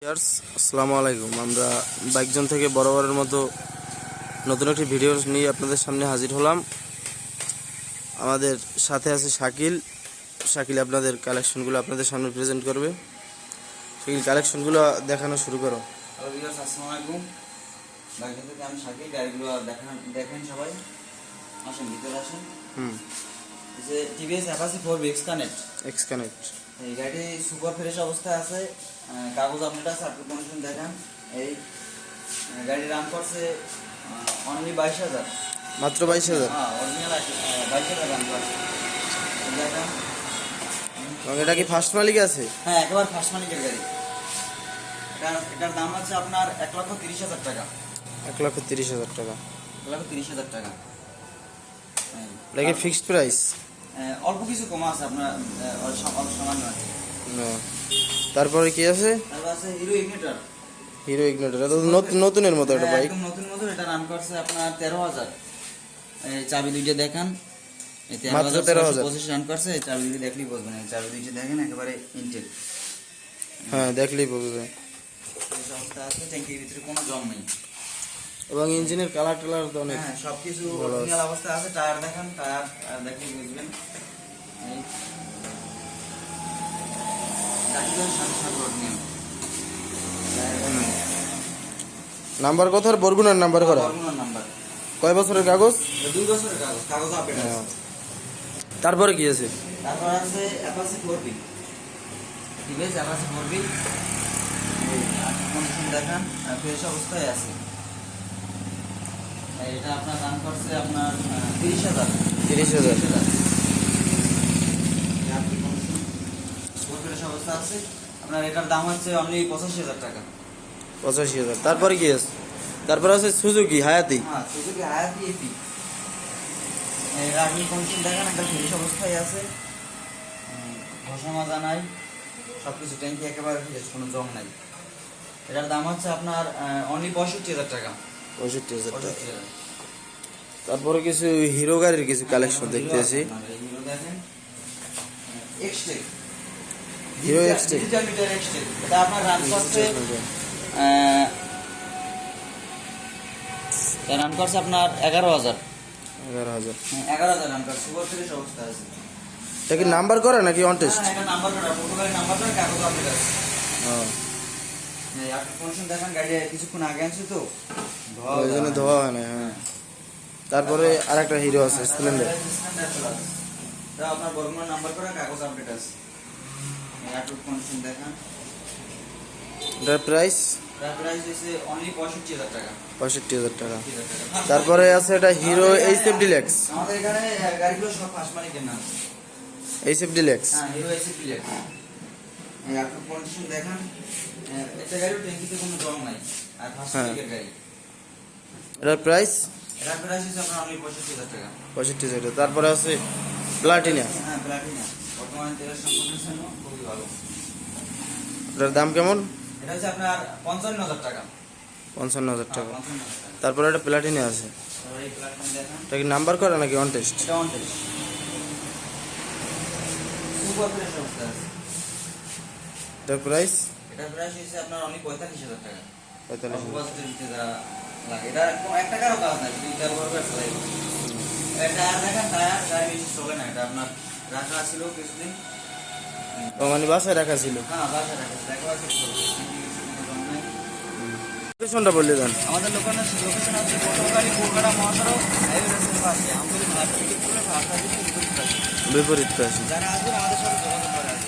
আসসালামু আলাইকুম। আমরা বাইকজন থেকে বরাবরের মতো নতুন একটি ভিডিও নিয়ে আপনাদের সামনে হাজির হলাম। আমাদের সাথে আছে শাকিল আপনাদের কালেকশনগুলো আপনাদের সামনে প্রেজেন্ট করবে। শাকিল, কালেকশনগুলো দেখানো শুরু করো। হ্যালো ভিউয়ার্স, আসসালামু আলাইকুম। বাইকজন থেকে আমি শাকিল। গাড়িগুলো দেখেন সবাই, আসেন ভিতরে আসেন। এই যে TVS Apache 4B x connect এই গাড়ি সুপার ফ্রেশ অবস্থায় আছে, কাগজ আপডেট আছে, আপনি কন্ডিশন দেখেন। এই গাড়ি রান করছে অনলি 22,000, মাত্র 22,000। হ্যাঁ অরিজিনাল 22,000 রান করছে দেখেন। এবং এটা কি ফার্স্ট মালিক আছে? হ্যাঁ, একেবারে ফার্স্ট মালিকের গাড়ি। এটার দাম হচ্ছে আপনার 1,30,000 টাকা। 1,30,000 টাকা। 1,30,000 টাকা। এটা কি ফিক্সড প্রাইস? অল্প কিছু কম আছে আপনার, অল্প সামান্য আছে। তারপরে কি আছে? তারপর আছে হিরো ইগনিটর। হিরো ইগনিটর, এটা তো নতুনের মতো একটা বাইক। একদম নতুন মতো। এটা রান করছে আপনার 13,000। এই চাবি দুইটা দেখেন, এই মাত্র 13,000 25 রান করছে। এই চাবি দুইটা দেখলেই বুঝবেন। এই চাবি দুইটা দেখেন, একেবারে ইনটেক। হ্যাঁ, দেখলেই বুঝবে। এই অবস্থা আছে, ট্যাঙ্কির ভিতরে কোনো জং নেই। এবং ইঞ্জিনের কালার টালার তো অনেক। হ্যাঁ, সবকিছু অরিজিনাল অবস্থা আছে। টায়ার দেখেন, টায়ার দেখলেই বুঝবেন। এই গাড়িগুলো সামনে রোড নিয়ম। নাম্বার কত? আর বরগুনার নাম্বার করা। বর্তমান নাম্বার। কয় বছরের কাগজ? 2 বছরের কাগজ, কাগজ আপডেট আছে। তারপরে কি আছে? তারপর আছে Apache 4B। TVS Apache 4B, condition দেখেন, ফ্রেশ অবস্থায় আছে। এটা আপনার দাম করছে আপনার 30,000। 30,000। ফ্রেশ অবস্থা আছে আপনার। এটার দাম হচ্ছে অনলি 85,000 টাকা। 85,000। তারপরে কি আছে? তারপরে আছে সুজুকি হায়াতি। হ্যাঁ, সুজুকি হায়াতি এপি। এটা আপনি কন্ডিশন দেখেন, একটা ফ্রেশ অবস্থায় আছে, ঘষা মাজা নাই, সবকিছু ট্যাঙ্কি একেবারে ফ্রেশ, কোনো জং নাই। এটার দাম হচ্ছে আপনার অনলি 65,000 টাকা। 65,000 টাকা। 65,000। তারপরে কিছু হিরো গাড়ির কিছু কালেকশন দেখতেছি। হিরো দেখেন, Xtec, hero Xtec, digital meter Xtec. এটা আপনার রান করছে রান করছে আপনার 11,000। 11,000। 11,000 রান করছে, সুপার ফ্রেশ অবস্থা আছে। এটা কি নাম্বার করা নাকি অন টেস্ট? এটা নাম্বার করা, প্রোটোকলের নাম্বার করা, কাগজ আপডেট আছে। হ্যাঁ, এই আপনি কন্ডিশন দেখেন, গাড়ি কিছুক্ষণ আগে আনছে তো, ওই জন্য ধোয়া হয় না। হ্যাঁ, তারপরে আরেকটা হিরো আছে স্প্লেন্ডার। এটা আপনার বর্তমান নাম্বার করা, কাগজ আপডেট আছে। এই আপনি কন্ডিশন দেখেন। এটার প্রাইস? এটার প্রাইস হচ্ছে অনলি 65,000 টাকা। 65,000 টাকা। 65,000 টাকা। তারপরে আছে এটা হিরো এইচএফ ডিলাক্স। আমাদের এখানে গাড়িগুলো সব ফার্স্ট মালিকের নাম। HF deluxe. হ্যাঁ, হিরো এসি প্লেট। এই আপনি কন্ডিশন দেখেন, একটা গাড়ির ট্যাঙ্কিতে কোনো জং নাই, আর ফার্স্ট মালিকের গাড়ি। এটার প্রাইস? এটার প্রাইস হচ্ছে আপনার অনলি 65,000 টাকা। 65,000। তারপরে আছে প্লাটিনা। হ্যাঁ, প্লাটিনা বর্তমানে তেলের সম্পর্কের জন্য খুবই ভালো। এটার দাম কেমন? এটা হচ্ছে আপনার 55,000 টাকা। 55,000 টাকা। 55,000 টাকা। তারপরে একটা প্লাটিনা আছে। তারপরে এই প্লাটিনা দেখেন, এটা কি নাম্বার করা নাকি অন টেস্ট? এটা অন টেস্ট, সুপার ফ্রেশ অবস্থা আছে। এটার প্রাইস? এটার প্রাইস হচ্ছে আপনার অনলি 45,000 টাকা। 45,000। বাজেটের ভিতরে যা লাগে, এটা একদম 1 টাকারও কাজ নাই, শুধু তেল ভরবে চালাই। টায়ার দেখেন, টায়ার গাড়ি বেশি চলে না। এটা আপনার রাখা ছিল কিছুদিন। ও মানে বাসায় রাখা ছিল। হ্যাঁ, বাসা রাখা ছিল, একবার ঠিক করবো। লোকেশনটা বললে দেন। আমাদের লোকেশন আছে পটুয়াখালী কুয়াকাটা মহাসড়ক, হাইওয়ে রাস্তার পাশে। আমাদের মার্কেট করে ভাষা দিতে বিপরীত পাশে। যারা আসবেন আমাদের সাথে যোগাযোগ করে আসবেন।